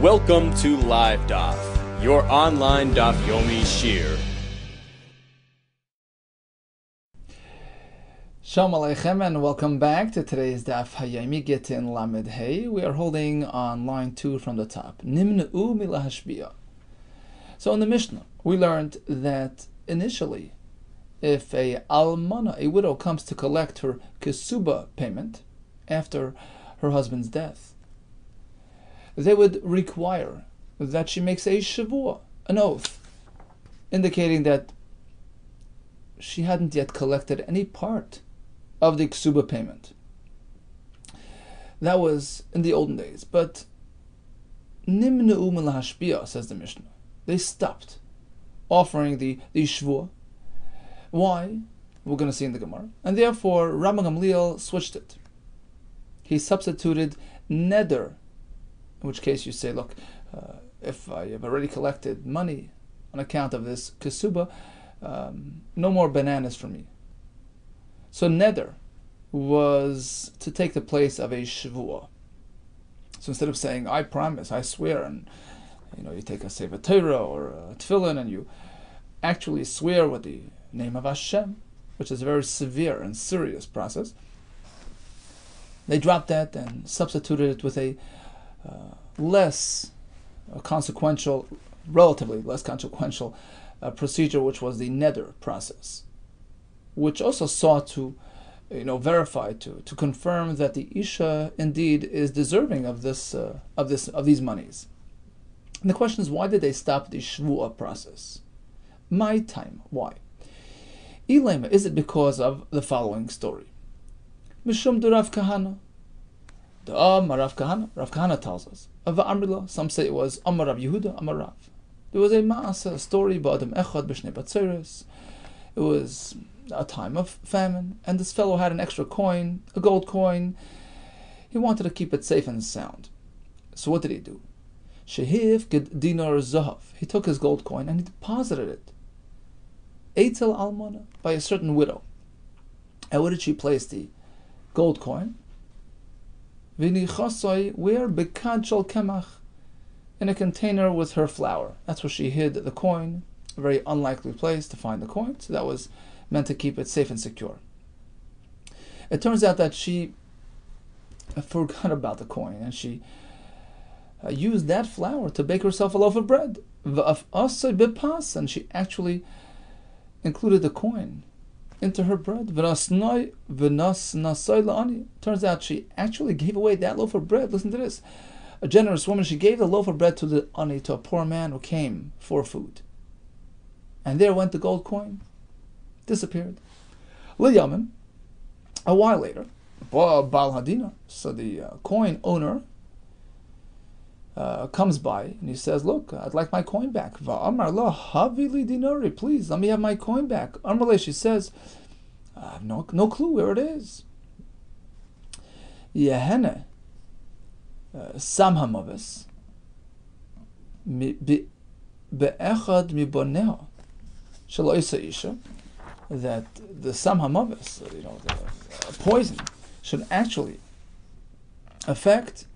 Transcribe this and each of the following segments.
Welcome to Live DAF, your online DAF Yomi Shir. Shalom Aleichem and welcome back to today's DAF Hayami GITTEN Lamed Hey. We are holding on line 2 from the top. Nimneu milahashbia. So in the Mishnah, we learned that initially, if a almana, a widow, comes to collect her kesuba payment after her husband's death, they would require that she makes a shavua, an oath, indicating that she hadn't yet collected any part of the ksuba payment. That was in the olden days. But nimneu milahashbia, says the Mishnah. They stopped offering the shvua. Why? We're going to see in the Gemara. And therefore, Rabbi Gamliel switched it. He substituted neder, in which case you say, look, if I have already collected money on account of this kesuba, no more bananas for me. So neder was to take the place of a shvuah. So instead of saying, I promise, I swear, and you take a Sefer Torah or a tefillin and you actually swear with the name of Hashem, which is a very severe and serious process, they dropped that and substituted it with a less consequential, relatively less consequential procedure, which was the neder process, which also sought to, verify, to confirm that the isha indeed is deserving of these monies. And the question is, why did they stop the shvuah process? My time, why? Ilema, is it because of the following story? Mishum de Rav Kahana. Rav Kahana tells us. Some say it was Amar Rabbi Yehuda, Amar Rav. There was a ma'asa, a story about Adam Echad b'shnei batzeres. It was a time of famine, and this fellow had an extra coin, a gold coin. He wanted to keep it safe and sound. So what did he do? Shehiv ged dinar zahav. He took his gold coin and he deposited it. Eitel almana, by a certain widow. And where did she place the gold coin? V'nichasoi, where? Bekad shel kemach, in a container with her flour. That's where she hid the coin. A very unlikely place to find the coin. So that was meant to keep it safe and secure. It turns out that she forgot about the coin and she used that flour to bake herself a loaf of bread. And she actually included the coin into her bread. Turns out she actually gave away that loaf of bread. Listen to this. A generous woman, she gave the loaf of bread to the ani, to a poor man who came for food. And there went the gold coin. Disappeared. Liyamin, a while later, Baal Hadina, so the coin owner comes by and he says, look, I'd like my coin back. Va'amar la havili dinari, please, let me have my coin back. Amrle, she says, I have no clue where it is. Yehene, samhamavis, be'echad miboneo, shelo isa isha, that the samhamavis, the poison, should actually affect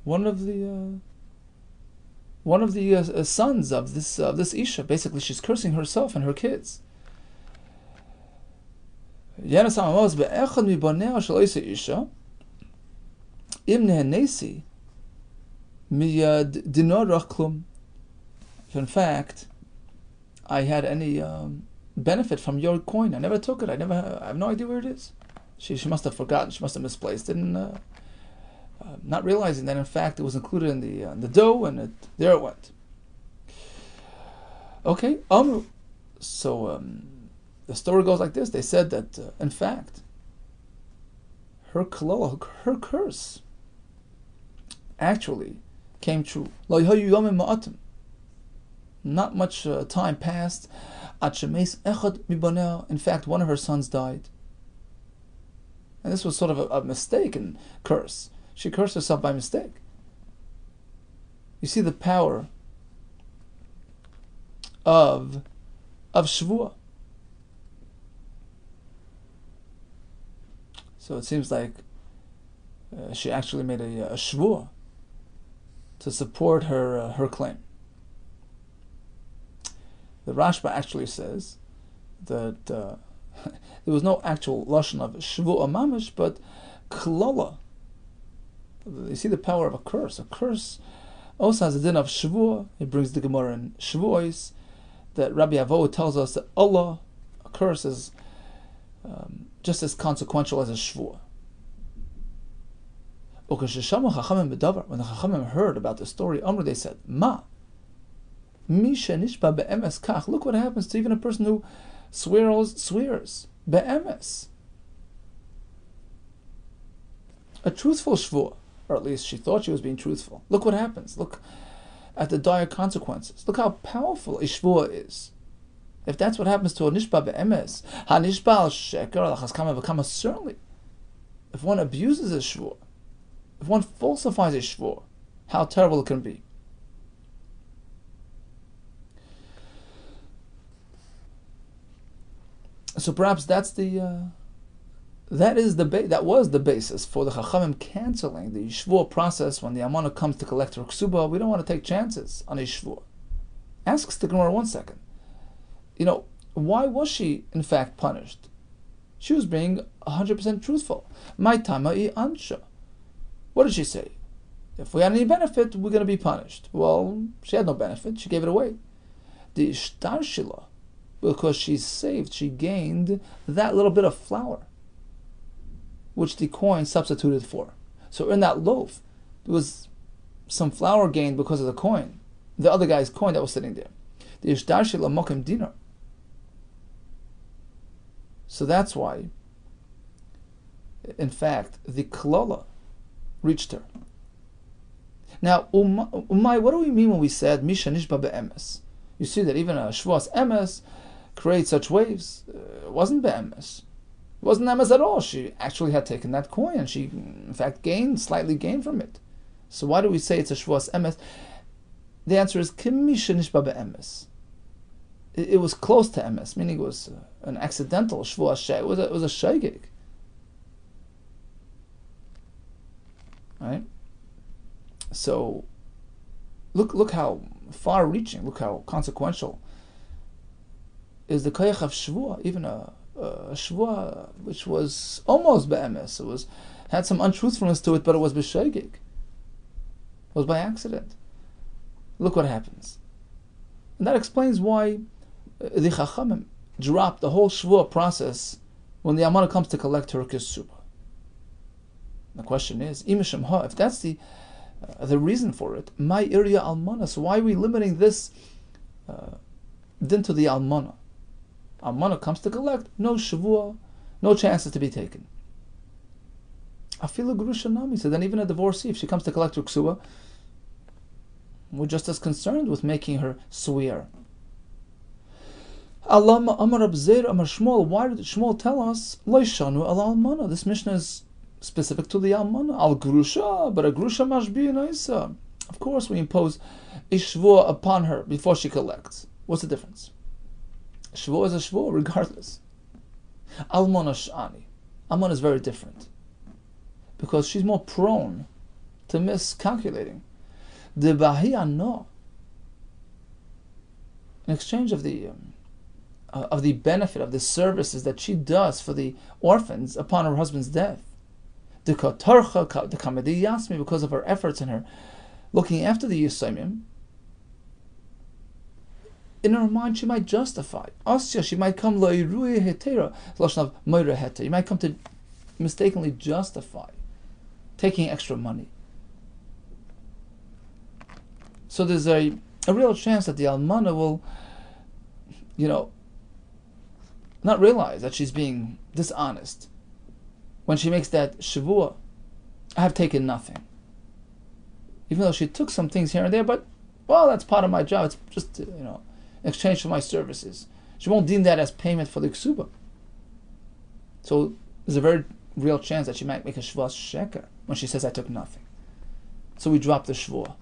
one of the sons of this isha. Basically, she's cursing herself and her kids. If in fact I had any benefit from your coin, I never took it. I have no idea where it is. She must have forgotten. She must have misplaced it, and not realizing that in fact it was included in the dough, and there it went. Okay, so the story goes like this. They said that in fact her curse actually came true. Not much time passed. In fact, one of her sons died. And this was sort of a mistaken curse. She cursed herself by mistake. You see the power of Shvuah. So it seems like she actually made a Shvuah to support her claim. The Rashba actually says that there was no actual lashon of shvuah mamish, but klala. You see the power of a curse. A curse also has a din of shvuah. It brings the Gemara in Shavuos that Rabbi Yehuda tells us that Allah, a curse, is just as consequential as a shvuah. When the Chachamim heard about the story, they said, "Ma, look what happens to even a person who swears be'emes, a truthful shvuah, or at least she thought she was being truthful. Look what happens. Look at the dire consequences. Look how powerful a shvuah is. If that's what happens to a nishba be'emes, ha nishba al sheker l'chaskama v'kama, certainly, if one abuses a shvuah, if one falsifies a shvuah, how terrible it can be." So perhaps that was the basis for the Chachamim canceling the shvuah process when the almana comes to collect her ksuba. We don't want to take chances on a shvuah. Asks the Gemara 1 second. Why was she in fact punished? She was being 100% truthful. My tama'i ansha. What did she say? If we had any benefit, we're going to be punished. Well, she had no benefit. She gave it away. The ishtar shila, because she's saved, she gained that little bit of flour, which the coin substituted for. So in that loaf, there was some flour gained because of the coin, the other guy's coin that was sitting there. The ishtar shila mokim dinar. So that's why, in fact, the klala reached her. Now, umay, what do we mean when we said misha nishba be'emes? You see that even a shvuas emes creates such waves. It wasn't be'emes. It wasn't emes at all. She actually had taken that coin, and she, in fact, slightly gained from it. So why do we say it's a shvuas emes? The answer is misha nishba be'emes. It was close to emes, meaning it was an accidental shvuas shei. It was a shaygig. Right? So, look how far-reaching, look how consequential is the koyach of shvuah. Even a shvuah which was almost be'emes, had some untruthfulness to it, but it was b'shaygig. It was by accident. Look what happens, and that explains why the Chachamim dropped the whole shvuah process when the almana comes to collect her ksuba. The question is, if that's the reason for it, my area almana. So why are we limiting this din to the almana? Almana comes to collect, no shavua, no chances to be taken. Afilu grusha nami. So then even a divorcee, if she comes to collect her ksuba, we're just as concerned with making her swear. Allah Amar Abzeir Amar Shmuel. Why did Shmuel tell us Loishanu al almana? This mission is specific to the almana. Al grusha, but a grusha mashbi naisa. Of course, we impose a shvuah upon her before she collects. What's the difference? Shvuah is a shvuah, regardless. Almana sh'ani. Almana is very different because she's more prone to miscalculating. The bahia no. In exchange of the benefit of the services that she does for the orphans upon her husband's death, the kamedi yasmi, because of her efforts and her looking after the Yisayimim, in her mind she might justify. Asya, she might come lo'iruye hetera, lashon of moira heta. You might come to mistakenly justify taking extra money. So there's a real chance that the almana will, not realize that she's being dishonest when she makes that shavua. I have taken nothing, even though she took some things here and there. But that's part of my job. It's just in exchange for my services. She won't deem that as payment for the ksuba. So there's a very real chance that she might make a shvuah sheker when she says I took nothing. So we drop the shvuah.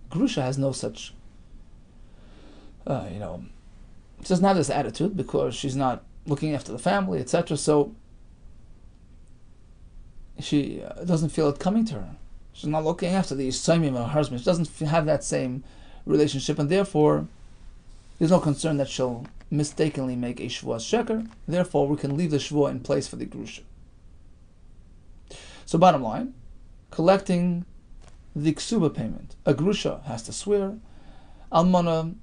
Grusha has no such, she doesn't have this attitude because she's not looking after the family, etc. So she doesn't feel it coming to her. She's not looking after the Yisraelim of her husband. She doesn't have that same relationship, and therefore there's no concern that she'll mistakenly make a shvuas sheker. Therefore, we can leave the shvuah in place for the grusha. So, bottom line, collecting the ksuba payment. A grusha has to swear. Almana,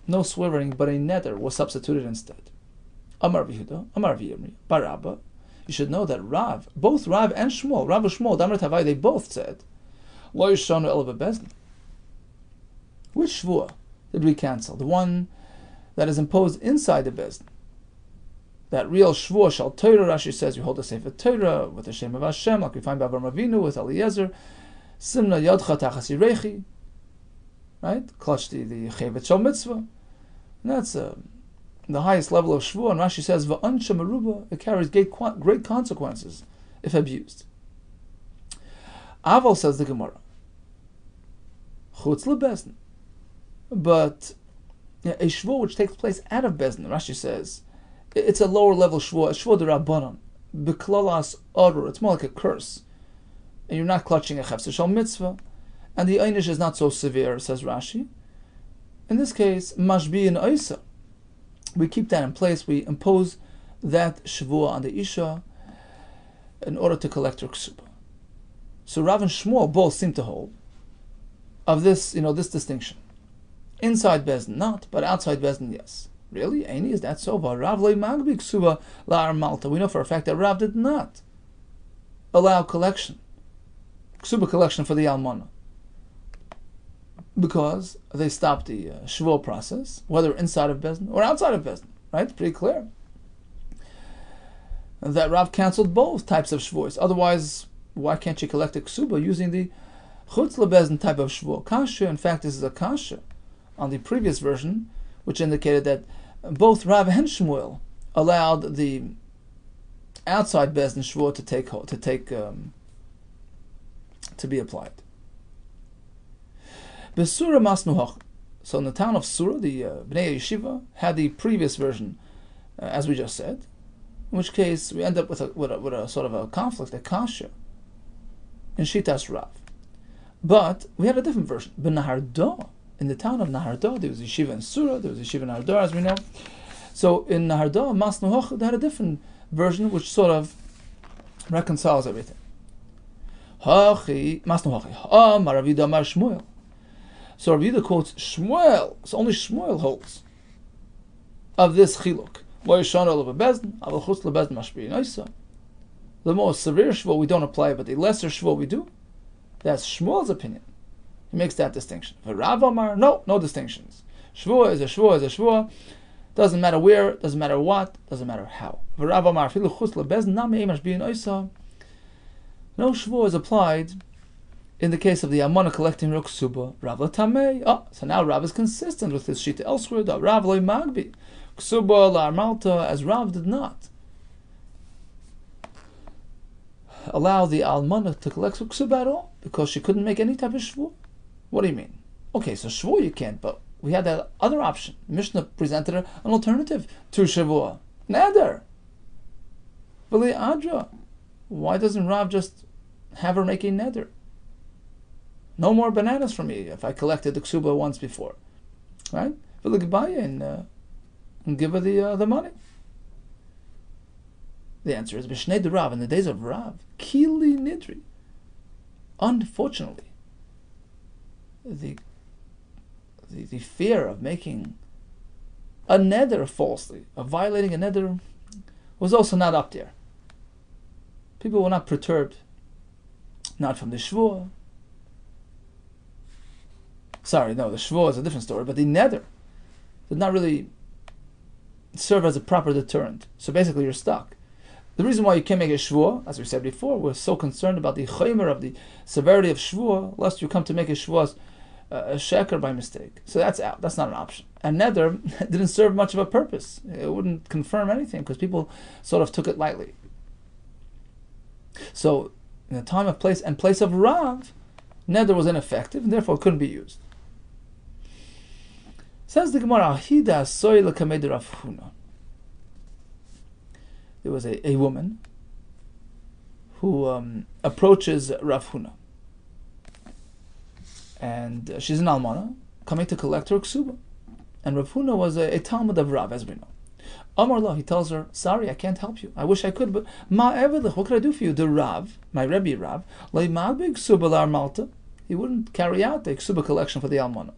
no swearing, but a neder was substituted instead. Amar Yehuda, Amar Yirmi, Barabba. You should know that both Rav and Shmuel, Rav and Shmuel, Damar Tavai, they both said, Lo yishanu ela bebezdin. Which shvuah did we cancel? The one that is imposed inside the bezdin. That real shvuah shal Torah, Rashi says, you hold the sefer Torah with the Shem of Hashem, like we find by Avraham Avinu with Eliezer, Simna yodcha tachas yirechi, right? Clutch the chevet shal mitzvah. And that's the highest level of shvuah, and Rashi says, va'ansha meruba, it carries great consequences if abused. Aval, says the Gemara, chutz lebezdin. But a shvuah which takes place out of bezdin, Rashi says, it's a lower level shvuah, a shvuah d'Rabbanan, b'klalas orur, it's more like a curse, and you're not clutching a chefzer shal mitzvah, and the einish is not so severe, says Rashi. In this case, mashbi and oisa, we keep that in place. We impose that shvuah on the isha in order to collect her ksuba. So Rav and Shmuel both seem to hold of this, this distinction. Inside bezdin not, but outside bezdin yes. Really, Aini, is that so? Rav le magbi ksuba la'ar malta. We know for a fact that Rav did not allow ksuba collection for the almana, because they stopped the shvuah process, whether inside of bezdin or outside of bezdin. Right? It's pretty clear that Rav canceled both types of shvuahs. Otherwise, why can't you collect a ksuba using the chutz lebezdin type of shvuah? Kasha, in fact, this is a kasha on the previous version, which indicated that both Rav and Shmuel allowed the outside bezdin shvuah to be applied. Besura masnuhach. So in the town of Surah, the Bnei Yeshiva had the previous version, as we just said. In which case we end up with a sort of a conflict, a kasha, in Shitas Rav. But we had a different version. B'Nahardah, in the town of Nahardah, there was Yeshiva in Surah, there was Yeshiva in Nahardah, as we know. So in Nahardah, masnuhach, they had a different version which sort of reconciles everything. Hachi masnuhachi ha Rabbi Yehuda Amar Shmuel. So Rabbi Yehuda quotes Shmuel. So only Shmuel holds of this chiluk. The most severe shvuah we don't apply, but the lesser shvuah we do. That's Shmuel's opinion. He makes that distinction. For Rav Amar, no distinctions. Shvuah is a shvuah is a shvuah. Doesn't matter where, doesn't matter what, doesn't matter how. For Rav Amar, no shvuah is applied in the case of the Amana collecting her ksuba. Rav Tamei. So now Rav is consistent with his shita elsewhere. That Rav loy magbi ksuba la malta, as Rav did not allow the almana to collect ksuba at all because she couldn't make any type of shvuah. What do you mean? Okay, so shvuah you can't, but we had that other option. Mishnah presented her an alternative to shvuah. Neder. V'li adra. Why doesn't Rav just have her make a neder? No more bananas for me if I collected the ksuba once before, right? And give her the money. The answer is B'shnei de Rav, in the days of Rav, Kili Nidri. Unfortunately, the fear of making a neder falsely, of violating a neder, was also not up there. People were not perturbed, not from the shvuah. Sorry, no, the shvuah is a different story, but the neder did not really serve as a proper deterrent. So basically you're stuck. The reason why you can't make a shvuah, as we said before, we're so concerned about the chaymer of the severity of shvuah, lest you come to make a shvuah a sheker by mistake. So that's out. That's not an option. And neder didn't serve much of a purpose. It wouldn't confirm anything because people sort of took it lightly. So in the time of place of Rav, neder was ineffective and therefore couldn't be used. Says the Gemara, Ahida soy l'kamed Rav Huna. There was a woman who approaches Rav Huna. and she's an almana coming to collect her ksuba. And Rav Huna was a Talmud of Rav, as we know. Amar Allah, he tells her, sorry, I can't help you. I wish I could, but what could I do for you? The Rav, my Rebbe Rav, he wouldn't carry out the ksuba collection for the almana.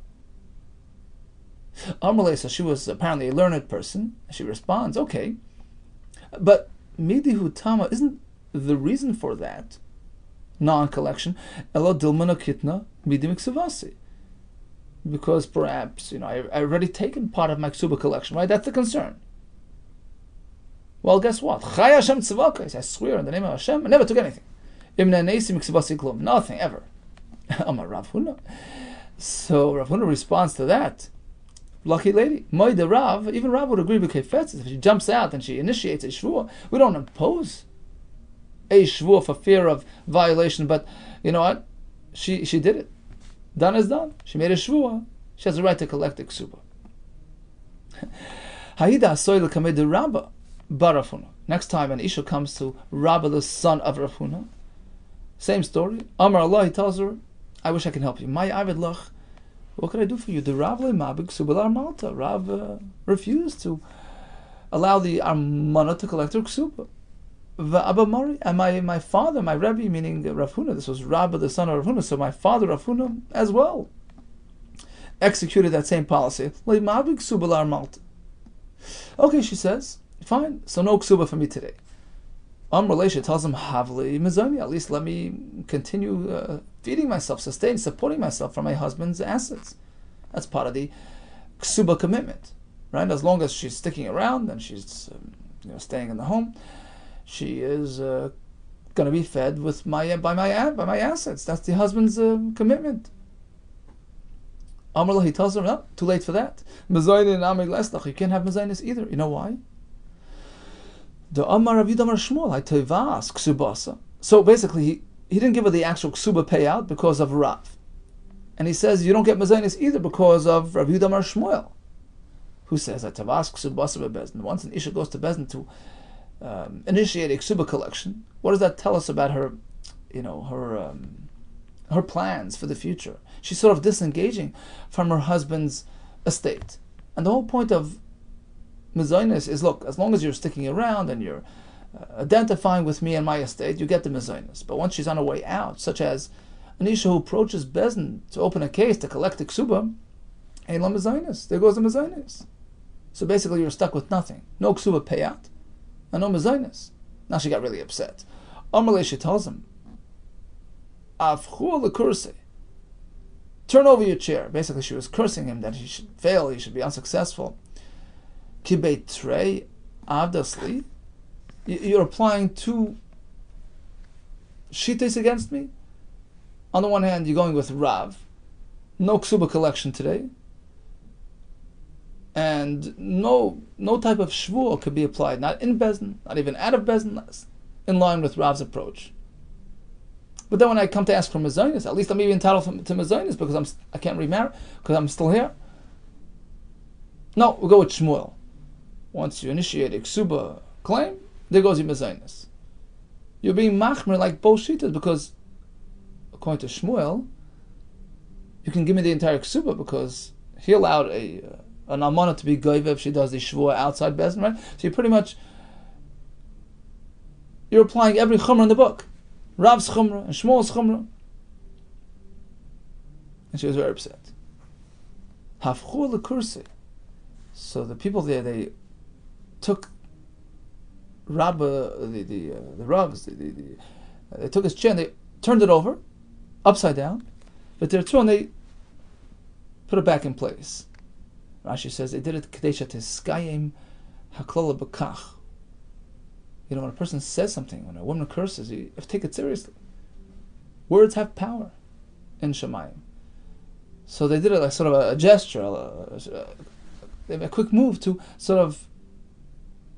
Amar, so she was apparently a learned person. She responds, okay, but midihu tama, isn't the reason for that non-collection elo dilmana kitna midim ksuvasi? Because perhaps, I've already taken part of my ksuba collection, right? That's the concern. Well, guess what? Chay Hashem tzivakos, I swear in the name of Hashem, I never took anything. Nothing, ever. Amar Rav Huna. So Rav Huna responds to that. Lucky lady. Moide Rav, even Rav would agree with Kefetzes. If she jumps out and she initiates a shvuah, we don't impose a shvuah for fear of violation, but you know what? She did it. Done is done. She made a shvuah. She has the right to collect the ksuba. Haida asoy l'kamei de Rabba bar Rav Huna. Next time an Isha comes to Rabba, the son of Rav Huna, same story. Amar Allah, he tells her, I wish I can help you. My avid lach, what could I do for you? The Rav le'mabig ksuba malta. Rav refused to allow the armana to collect her ksuba. Abba Mari, and my father, my Rebbe, meaning Rav Huna, this was Rabba, the son of Rav Huna, so my father, Rav Huna, as well, executed that same policy. Okay, she says, fine, so no ksuba for me today. Relisha tells him, Havli mizoni, at least let me continue feeding myself, supporting myself from my husband's assets. That's part of the ksuba commitment, right? As long as she's sticking around and she's staying in the home, she is going to be fed with by my assets. That's the husband's commitment. Amrullah, he tells her, no, too late for that. You can't have mezainis either. You know why? The Amar Rav Yehuda Shmuel, ksubasa. So basically, he didn't give her the actual ksuba payout because of Rav, and he says you don't get mezainis either because of Rav Yehuda Shmuel, who says that tavas ksubasa bebezdin. Once an isha goes to bezdin to initiate a ksuba collection, what does that tell us about her, her plans for the future? She's sort of disengaging from her husband's estate. And the whole point of mezainis is, look, as long as you're sticking around and you're identifying with me and my estate, you get the mezainis. But once she's on her way out, such as an isha who approaches bezdin to open a case to collect the ksuba, ain't la mezainis. There goes the mezainis. So basically you're stuck with nothing. No ksuba payout. And no mezainis. Now she got really upset. Amalei, she tells him, Avchu lekurse. Turn over your chair. Basically, she was cursing him that he should fail, he should be unsuccessful. Kibei trei avdasli. You're applying two shites against me. On the one hand, you're going with Rav. No ksuba collection today. And no type of shvuah could be applied, not in bezdin, not even out of bezdin, in line with Rav's approach. But then when I come to ask for mezainis, at least I'm even entitled to mezainis because I can't remarry because I'm still here. No, we'll go with Shmuel. Once you initiate a ksuba claim, there goes your mezainis. You're being machmer like both shitas because, according to Shmuel, you can give me the entire ksuba because he allowed an almana to be goiva if she does the shvuah outside bezdin, right? So you're applying every chumrah in the book. Rav's chumrah and Shmuel's chumrah. And she was very upset. Hafchu lekurse. So the people there, they took Rabba, the Ravs, they took his chair and they turned it over, upside down, but their throne, they put it back in place. Rashi says they did it kadesha tiskayim haklala b'kach. When a person says something, when a woman curses, you have to take it seriously. Words have power in Shemayim. So they did it like sort of a gesture, they made a quick move to sort of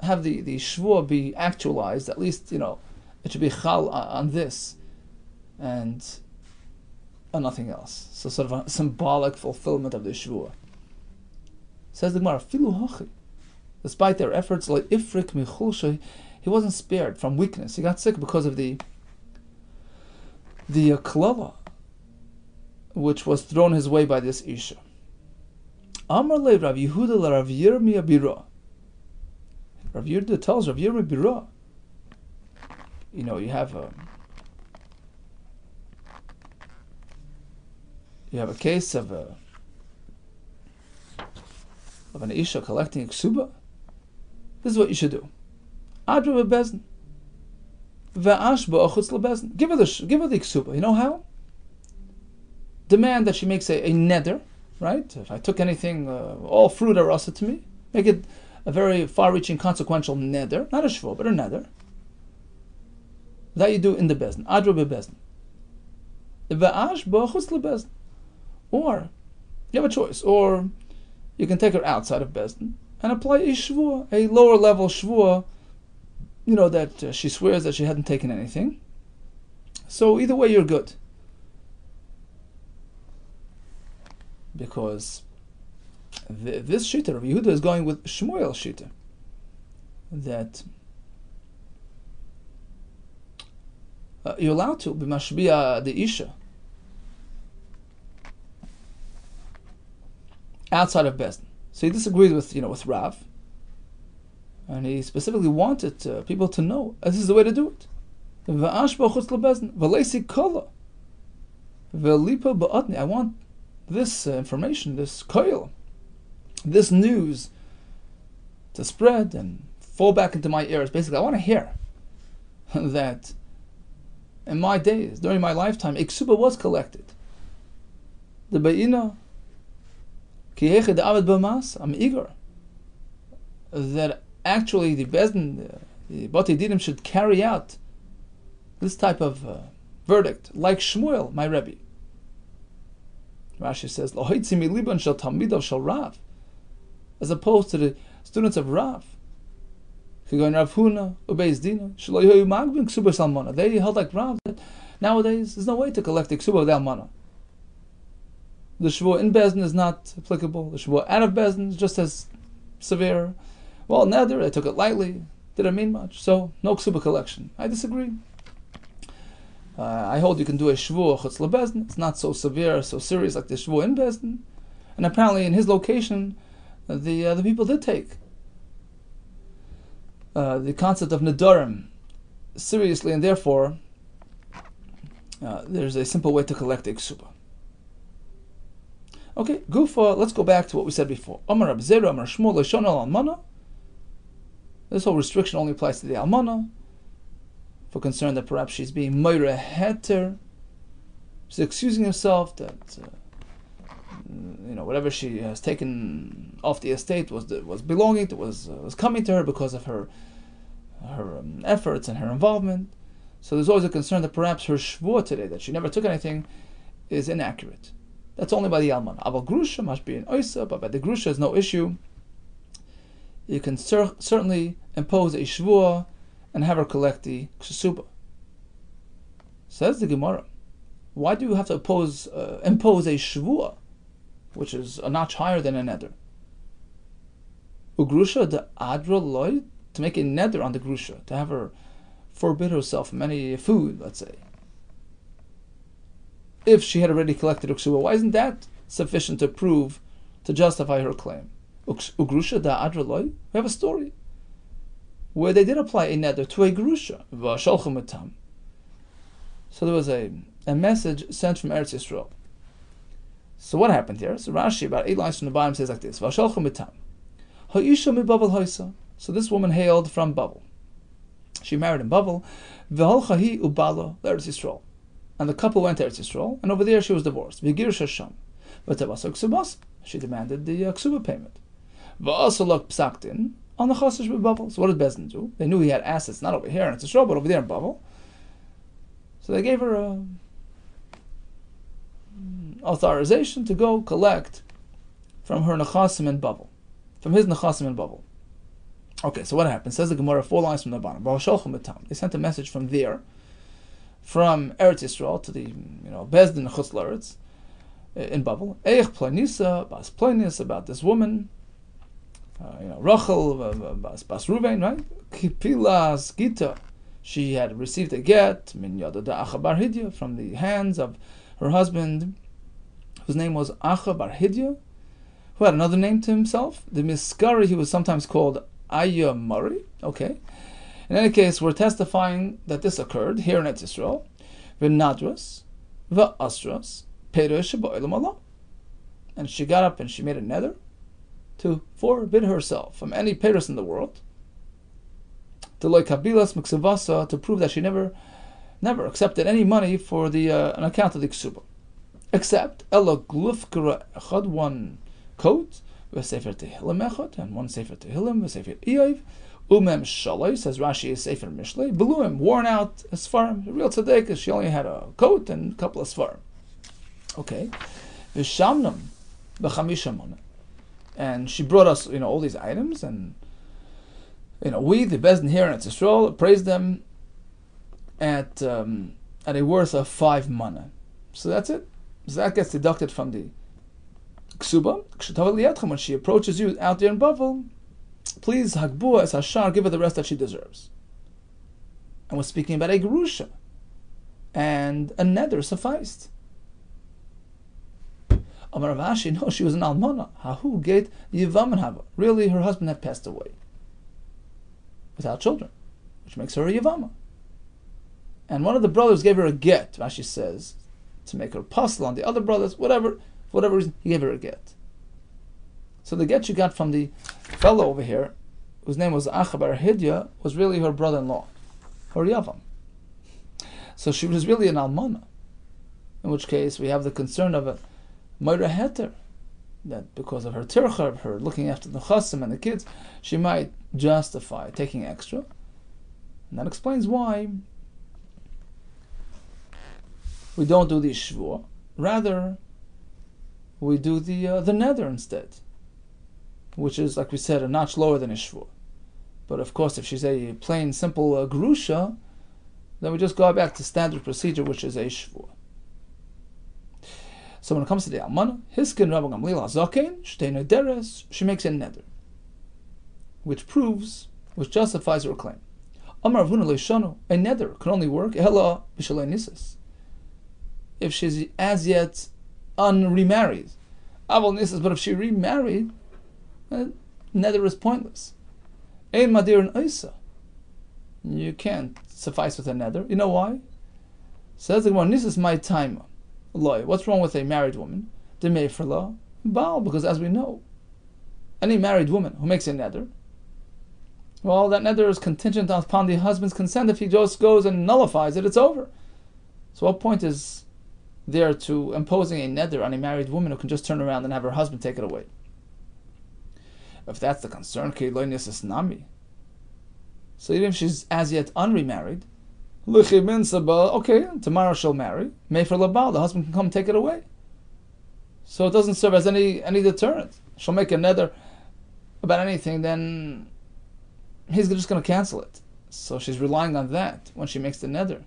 have the shvuah be actualized. At least, it should be chal on this and on nothing else. So sort of a symbolic fulfillment of the shvuah. Says the Gemara, filu hachi. Despite their efforts, like ifrik michulshay, he wasn't spared from weakness. He got sick because of the klala which was thrown his way by this Isha. Amar le Rabbi Yehuda la Rav Yirmiyah bira. Rav Yehuda tells Rav Yirmiyah bira, you have a case of an Isha collecting a ksuba. This is what you should do. Adra bebezdin. Ve'ash ba'achutz lebezdin. Give her the ksuba. You know how? Demand that she makes a neder, right? If I took anything, all fruit are rasa to me, make it a very far-reaching, consequential neder, not a shvur, but a neder. That you do in the bezdin. Adra bebezdin. Ve'ash ba'achutz lebezdin. Or you have a choice, or you can take her outside of bezdin and apply a shvur, a lower level shvur, that she swears that she hadn't taken anything. So either way, you're good. Because this shita, Rabbi Yehuda is going with Shmuel shita, that you're allowed to be mashbiya the Isha outside of bezdin. So he disagreed with Rav, and he specifically wanted people to know this is the way to do it. I want this information, this koil, this news to spread and fall back into my ears. Basically, I want to hear that in my days, during my lifetime, iksuba was collected. The bayina, I'm eager that actually the bezdin, the Bati Dinim, should carry out this type of verdict, like Shmuel, my Rebbe. Rashi says, as opposed to the students of Rav. They held like Rav that nowadays there's no way to collect the ksuba of the almana. The shvur in bezdin is not applicable. The shvur out of bezdin is just as severe. Well, neder, they took it lightly. Didn't mean much. So, no ksuba collection. I disagree. I hold you can do a shvur chutz lebezdin. It's not so severe, so serious like the shvur in bezdin. And apparently, in his location, the people did take the concept of nedarim seriously, and therefore, there's a simple way to collect a ksuba. Okay, Gufa, let's go back to what we said before. Amar Rab Zera, Amar Shmuel, Leshon al Almana. This whole restriction only applies to the Almana, for concern that perhaps she's being Moira Heter. She's excusing herself that whatever she has taken off the estate was belonging to, was coming to her because of her efforts and her involvement. So there's always a concern that perhaps her shvur today, that she never took anything, is inaccurate. That's only by the alman. Aval grusha must be an oisa, but by the grusha is no issue. You can certainly impose a shvur and have her collect the ksuba. Says the Gemara, why do you have to impose a shvur, which is a notch higher than a neder? Ugrusha the adra loy, to make a neder on the grusha, to have her forbid herself from any food, let's say. If she had already collected uksuba, why isn't that sufficient to justify her claim? Ugrusha da adra loy. We have a story where they did apply a neder to a grusha. So there was a message sent from Eretz Yisrael. So what happened here? So Rashi, about 8 lines from the bottom, says like this: So this woman hailed from Babel. She married in Babel. And the couple went to Eretz Yisrael, and over there she was divorced. She demanded the ksuba payment. So what did Bezdin do? They knew he had assets not over here in Eretz Yisrael, but over there in Babel. So they gave her authorization to go collect from her nechasim in Babel, from his nechasim in Babel. Okay, so what happened? Says the Gemara, 4 lines from the bottom. They sent a message from there, from Eretz Yisrael to the Bezdin Chutz Laretz in Babel. Eich Planisa Bas Planis, about this woman, Rachel Bas Ruvain, right? Kipilas Gita, she had received a get min yada da achabar hidya, from the hands of her husband whose name was Acha bar Hidya, who had another name to himself. The Miskari, he was sometimes called Aya Mari. Okay. In any case, we're testifying that this occurred here in Eretz Yisrael. V'nadras, v'asras, perush ba'olam Allah. And she got up and she made a nether to forbid herself from any perus in the world. To prove that she never accepted any money for the an account of the ksuba, except ella glufkara echad, one coat, v'sefer tehillim echad, and one sefer tehillim, v'sefer iyav, umem shalai, says Rashi, is sefer mishlei, beluim, worn out svarim, real tzedekah, she only had a coat and a couple of svarim. Okay, v'shamnam b'chamisha mona, and she brought us, all these items, and we, the Bezdin here in Eretz Yisrael, praise them at a worth of 5 mana. So that's it. So that gets deducted from the ksuba. When she approaches you out there in Bavel, please hagbua es hashar, give her the rest that she deserves. And we're speaking about a gerusha, and a nether sufficed. Amar Rav Ashi, no, she was an almana. Hahu gate yivam hava. Really, her husband had passed away without children, which makes her a yavama. And one of the brothers gave her a get, Rashi says, to make her apostle on the other brothers, for whatever reason, he gave her a get. So the get she got from the fellow over here, whose name was Acha bar Hidya, was really her brother-in-law, her yavam. So she was really an almana, in which case we have the concern of a moira heter, that because of her tircha, of her looking after the chassim and the kids, she might justify taking extra. And that explains why we don't do the shvua. Rather, we do the nether instead, which is, like we said, a notch lower than a shvua. But of course, if she's a plain, simple gerusha, then we just go back to standard procedure, which is a shvua. So when it comes to the almana, hiskin Rabbi Gamliel hazaken shtei nederes, she makes a nether, which justifies her claim. Amar Avuna leishanu, a nether can only work ela b'shalei nisus, if she's as yet unremarried. Aval nisus, but if she remarried, nether is pointless. Ein madir and isa, you can't suffice with a nether. You know why? Says the Gemara, nisus my time. What's wrong with a married woman? Demei Baal, because as we know, any married woman who makes a nether, well, that nether is contingent upon the husband's consent. If he just goes and nullifies it, it's over. So what point is there to imposing a nether on a married woman who can just turn around and have her husband take it away? If that's the concern, so even if she's as yet unremarried, okay, tomorrow she'll marry. Mefer labal, the husband can come take it away. So it doesn't serve as any deterrent. She'll make a nether about anything, then he's just going to cancel it. So she's relying on that when she makes the nether.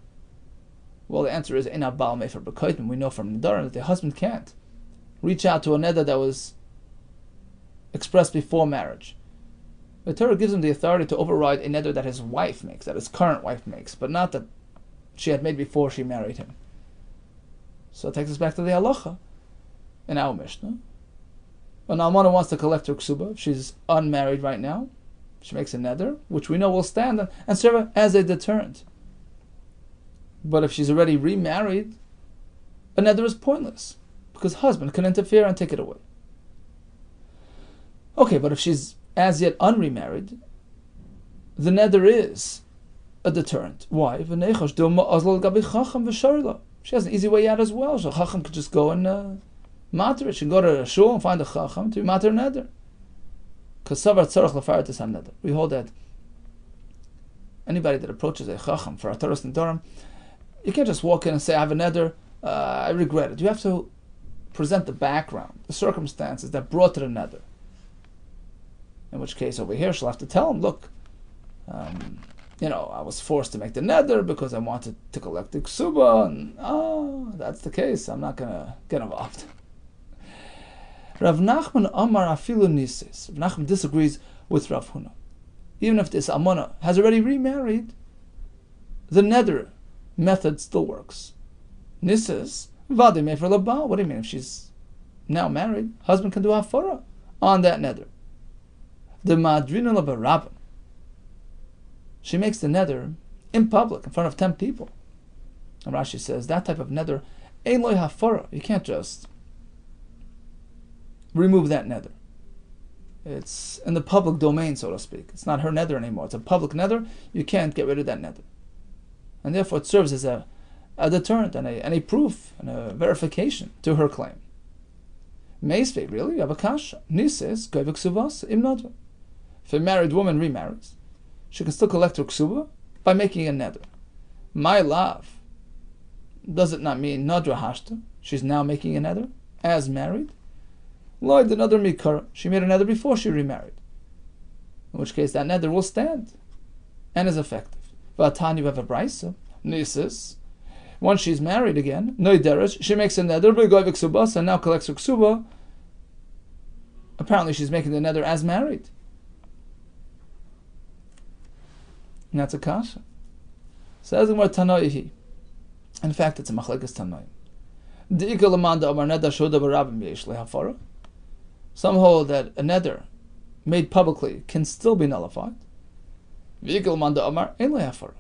Well, the answer is ina bal mefer b'koitim. We know from Nedarim that the husband can't reach out to a nether that was expressed before marriage. The Torah gives him the authority to override a nether that his wife makes, that his current wife makes, but not that she had made before she married him. So it takes us back to the halacha in our Mishnah. When Almana wants to collect her ksuba, if she's unmarried right now, she makes a nether, which we know will stand and serve as a deterrent. But if she's already remarried, a nether is pointless, because husband can interfere and take it away. Okay, but if she's as yet unremarried, the nether is a deterrent. Why? She has an easy way out as well. So Chacham could just go and matter it. She can go to a shul and find a Chacham to matter nether. We hold that anybody that approaches a Chacham for a Torah and Durham, you can't just walk in and say, I have a nether, I regret it. You have to present the background, the circumstances that brought to the nether. In which case, over here, she'll have to tell him, look, I was forced to make the nether because I wanted to collect the ksuba, and that's the case. I'm not going to get involved. Rav Nachman Amar Afilu Nisis. Rav Nachman disagrees with Rav Huna. Even if this Amana has already remarried, the nether method still works. Nisis, Vade Mefer Labal. What do you mean if she's now married, husband can do hafara on that neder. The madrina lebarabim. She makes the neder in public, in front of 10 people. And Rashi says that type of neder, ein loy hafara. You can't just remove that neder. It's in the public domain, so to speak. It's not her neder anymore. It's a public neder. You can't get rid of that neder. And therefore it serves as a deterrent and a proof and a verification to her claim. Meisvei, really? You have a kasha. Nises, goyvik suvas, im nadva. If a married woman remarries, she can still collect her ksuba by making a neder. My love, does it not mean nadra hashta? She's now making a neder as married. Lloyd, another mikara, she made a neder before she remarried. In which case that neder will stand and is effective. V'atan, you have a brisa, nisis. Once she's married again, noideres, she makes a neder, b'goyvik subas, and now collects her ksuba. Apparently she's making the neder as married. And that's a kasha. Says Gemara Tanaihi. In fact, it's a machlekes Tanaim. De'ikal amanda amar neder shoda barabim yesh lehafara. Some hold that a neder made publicly can still be nullified. Ve'ikal amanda amar ein lehafara.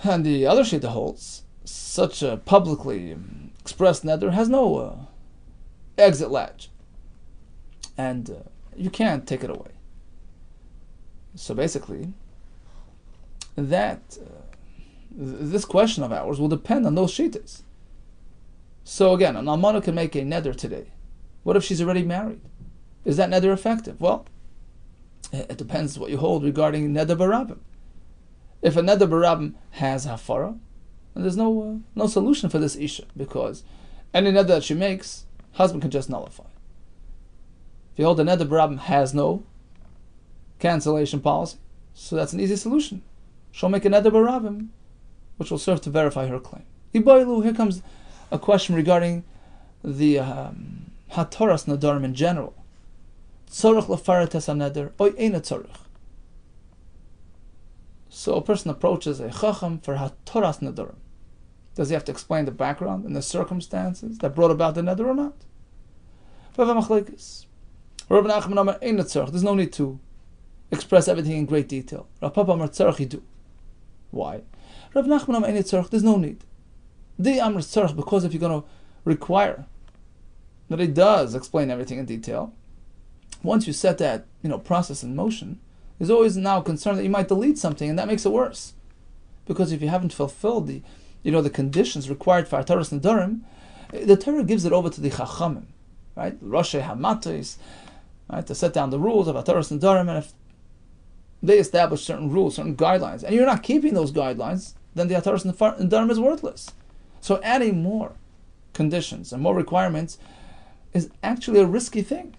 And the other shita holds such a publicly expressed neder has no exit latch, and you can't take it away. So basically, that this question of ours will depend on those shitas. So again, an almana can make a neder today. What if she's already married? Is that neder effective? Well, it depends what you hold regarding neder barabim. If a neder barabim has hafara, then there's no solution for this isha, because any neder that she makes, husband can just nullify. If you hold a neder barabim has no cancellation policy, so that's an easy solution. She'll make a neder barabim, which will serve to verify her claim. Iboilu, here comes a question regarding the hatoras nadarim in general. Tzorach lefaretes haneder, oy eina tzorach. So a person approaches a chacham for hatoras nadarim. Does he have to explain the background and the circumstances that brought about the neder or not? There's no need to express everything in great detail. Rav Papa Amar tzarech yidu. Why? Rav Nachman Amar ein tzarech. There's no need. Di Amar tzarech, because if you're going to require that he does explain everything in detail, once you set that process in motion, there's always now concern that you might delete something, and that makes it worse. Because if you haven't fulfilled the conditions required for Hataras Nadarim, the Torah gives it over to the Chachamim, right? Roshei Hamatos, right? To set down the rules of Hataras Nadarim, and if they establish certain rules, certain guidelines, and you're not keeping those guidelines, then the Hataras Nadarim is worthless. So adding more conditions and more requirements is actually a risky thing.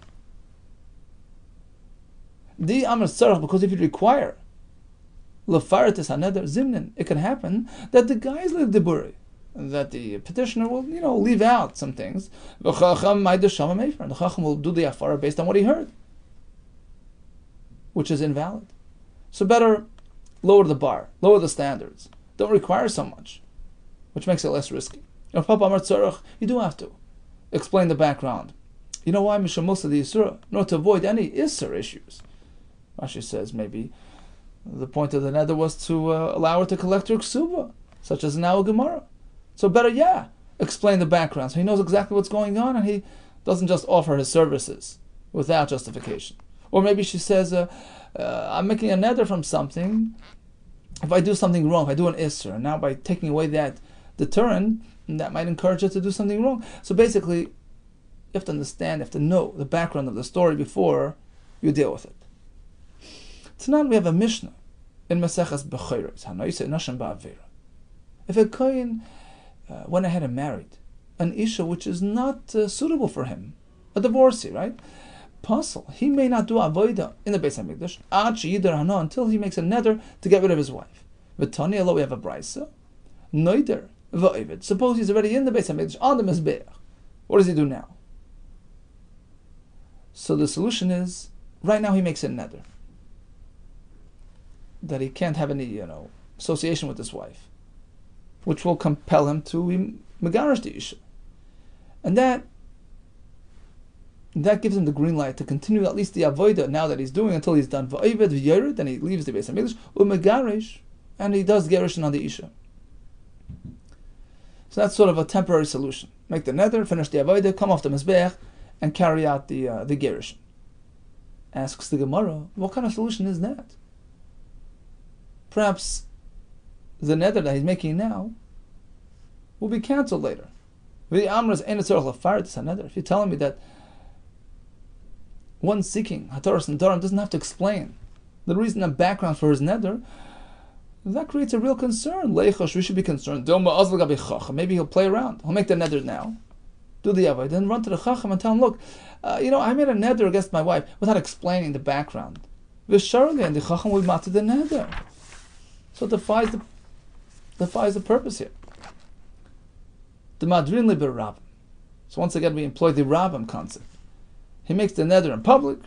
Di Amar Tzarech, because if you require Lefaretes HaNeder Zimnin, it can happen that the guys leave the buri, that the petitioner will, leave out some things. And the Chacham will do the afara based on what he heard, which is invalid. So better lower the bar, lower the standards. Don't require so much, which makes it less risky. If Papa Amar Tzarech, you do have to explain the background. You know why? Mishum Musa the Yisura, in order to avoid any Isser issues. Rashi says maybe the point of the neder was to allow her to collect her ksuba, such as now a Gemara. So better, explain the background, so he knows exactly what's going on, and he doesn't just offer his services without justification. Or maybe she says, I'm making a neder from something. If I do something wrong, if I do an isser, and now by taking away that deterrent, that might encourage her to do something wrong. So basically, you have to understand, you have to know the background of the story before you deal with it. Tonight we have a Mishnah in Maseches Bechoros, Hanoise Nashim Ba'avera. If a Kohen went ahead and married an Isha which is not suitable for him, a divorcee, right? Puzzle, he may not do Avodah in the Beis HaMikdash until he makes a neder to get rid of his wife. V'tani Allah, we have a brisa. Noider v'ovid. Suppose he's already in the Beis HaMikdash on the Mizbeach. What does he do now? So the solution is, right now he makes a neder that he can't have any, association with his wife, which will compel him to megarish the Isha. And that gives him the green light to continue at least the avodah now that he's doing until he's done. Then he leaves the Beis HaMikdash, umegarish, and he does gerushin on the Isha. So that's sort of a temporary solution. Make the neder, finish the avodah, come off the mizbeach, and carry out the gerushin. Asks the Gemara, what kind of solution is that? Perhaps the neder that he's making now will be cancelled later. If you're telling me that one seeking Hataras and Daram doesn't have to explain the reason and background for his neder, that creates a real concern. We should be concerned. Maybe he'll play around. He'll make the neder now, do the avodah, then run to the Chacham and tell him, look, I made a neder against my wife without explaining the background. Visharli, and the Chacham will matter the neder. So it defies the purpose here. The Madrin Liber Rabbim. So once again we employ the Rabbim concept. He makes the neder in public,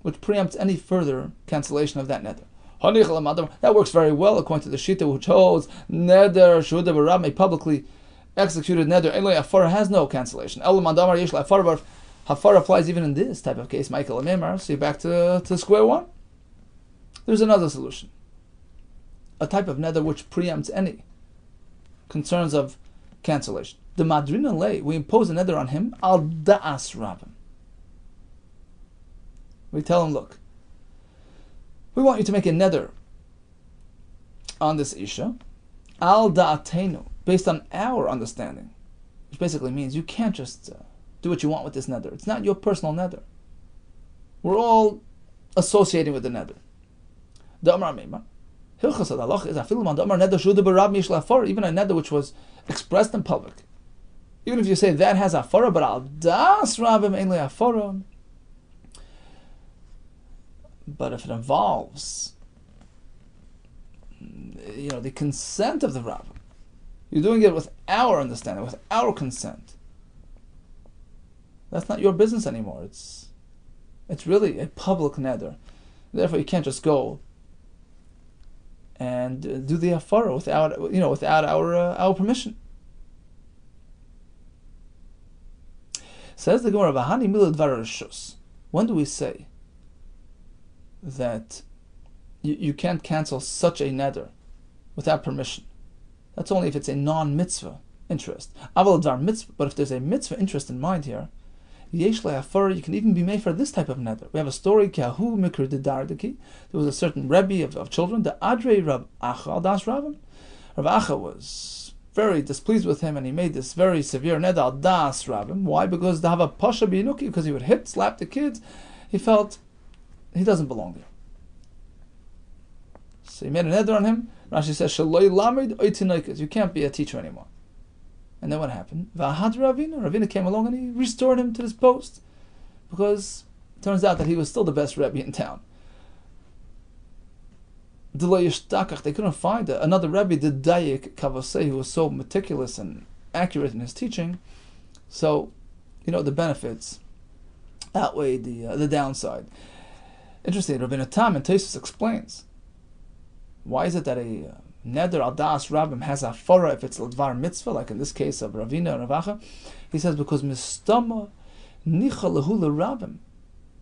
which preempts any further cancellation of that neder. That works very well according to the Shita, which holds neder Shuda Barab, a publicly executed neder Eloi Afara has no cancellation. Hafara applies even in this type of case. Michael Amemar. So you're back to square one. There's another solution. A type of neder which preempts any concerns of cancellation. The Madrina Lei, we impose a neder on him, al da'as Rabbim. We tell him, look, we want you to make a neder on this Isha, al da'atenu, based on our understanding, which basically means you can't just do what you want with this neder. It's not your personal neder. We're all associating with the neder. The Amar Meimah, Hilchas Adalach is even a neder which was expressed in public. Even if you say that has afara, but al das Rabbim ein le afara. But if it involves, the consent of the Rabbim, you're doing it with our understanding, with our consent. That's not your business anymore. It's really a public neder. Therefore, you can't just go and do the afara without our permission. Says the Gemara, "V'hani milad dvar reshus." When do we say that you can't cancel such a neder without permission? That's only if it's a non-mitzvah interest. Aval dvar mitzvah, but if there's a mitzvah interest in mind here, yesh le'afar, you can even be made for this type of neder. We have a story, Kahu Mikr de Dardaki. There was a certain Rebbe of children, the Adrei Rab Acha al Das Rabbim. Rab Acha was very displeased with him, and he made this very severe neder al Das Rabbim. Why? Because the Hava Pasha Binuki, because he would slap the kids, he felt he doesn't belong there. So he made a neder on him. Rashi says, Shaloi Lamed Oitinoikas, you can't be a teacher anymore. And then what happened? Vahad Ravina came along and he restored him to his post, because it turns out that he was still the best Rebbe in town. They couldn't find another Rebbe, the Dayik Kavosei, who was so meticulous and accurate in his teaching. So, the benefits outweighed the downside. Interesting, Rabbi Tam and Tosfos explains, why is it that a neder al das Rabbim has a fara if it's a dvar mitzvah, like in this case of Ravina and Ravacha? He says because mistama nicha lehu Rabbim,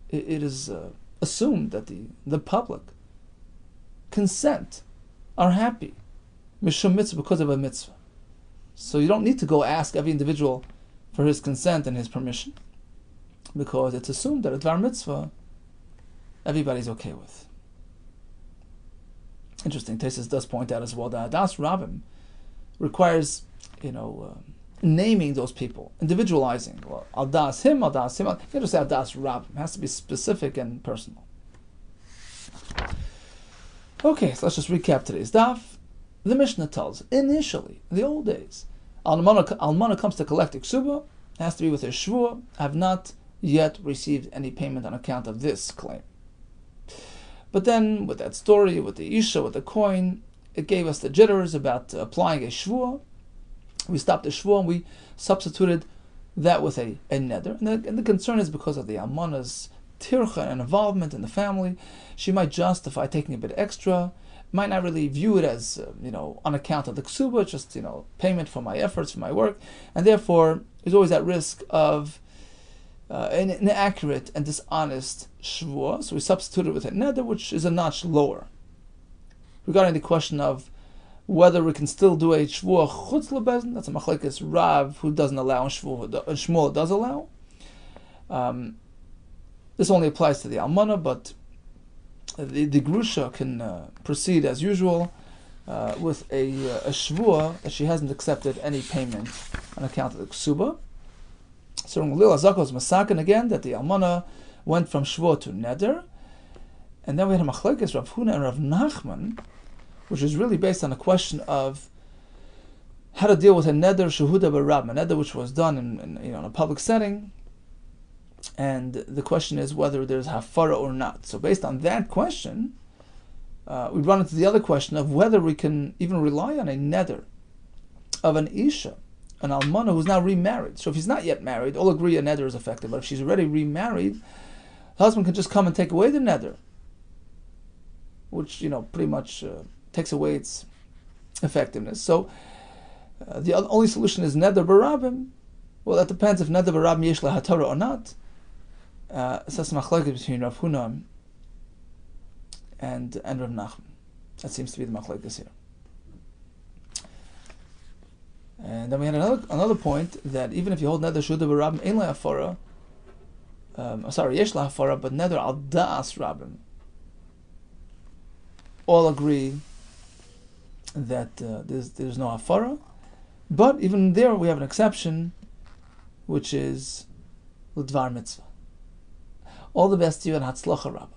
it is assumed that the public consent, are happy mishum mitzvah, because of a mitzvah. So you don't need to go ask every individual for his consent and his permission, because it's assumed that a dvar mitzvah everybody's okay with. Interesting. Tosfos does point out as well that Das Rabbim requires, naming those people, individualizing. Well, Al Das him. You can't just say Al Das Rabbim. It has to be specific and personal. Okay, so let's just recap today's daf. The Mishnah tells, initially, in the old days, Almana comes to collect Iksuba, has to be with her shvua, have not yet received any payment on account of this claim. But then, with that story, with the Isha, with the coin, it gave us the jitters about applying a shvua. We stopped the shvua and we substituted that with a neder. And the concern is because of the almana's tircha and involvement in the family. She might justify taking a bit extra might not really view it as, on account of the ksuba, just, payment for my efforts, for my work, and therefore is always at risk of an inaccurate and dishonest shvuah. So we substitute it with a neder, which is a notch lower. Regarding the question of whether we can still do a shvuah chutz lebezin, that's a machlekes Rav who doesn't allow, and Shmuel does allow. This only applies to the almana, but the grusha can proceed as usual with a shvuah that she hasn't accepted any payment on account of the ksuba. So Lil Azaka was masakin again that the almana went from shvuah to neder, and then we had a machlekes Rav Huna and Rav Nachman, which is really based on a question of how to deal with a neder shehuda barab, a neder which was done in a public setting, and the question is whether there's hafara or not. So based on that question, we run into the other question of whether we can even rely on a neder of an isha, an almana who's now remarried. So if he's not yet married, all agree a neder is effective. But if she's already remarried, the husband can just come and take away the neder, which pretty much takes away its effectiveness. So the only solution is neder barabim. Well, that depends if neder barabim yesh lahatara or not. Says machlekes between Rav Huna and Rav Nachman. That seems to be the machlekes here. And then we had another point that even if you hold neder shuda barabim ein lahafara, yesh lahafara, but neder al da'as rabim, all agree that there's no hafara, but even there we have an exception, which is l'dvar mitzvah. All the best to you and hatzlacha, Rabbi.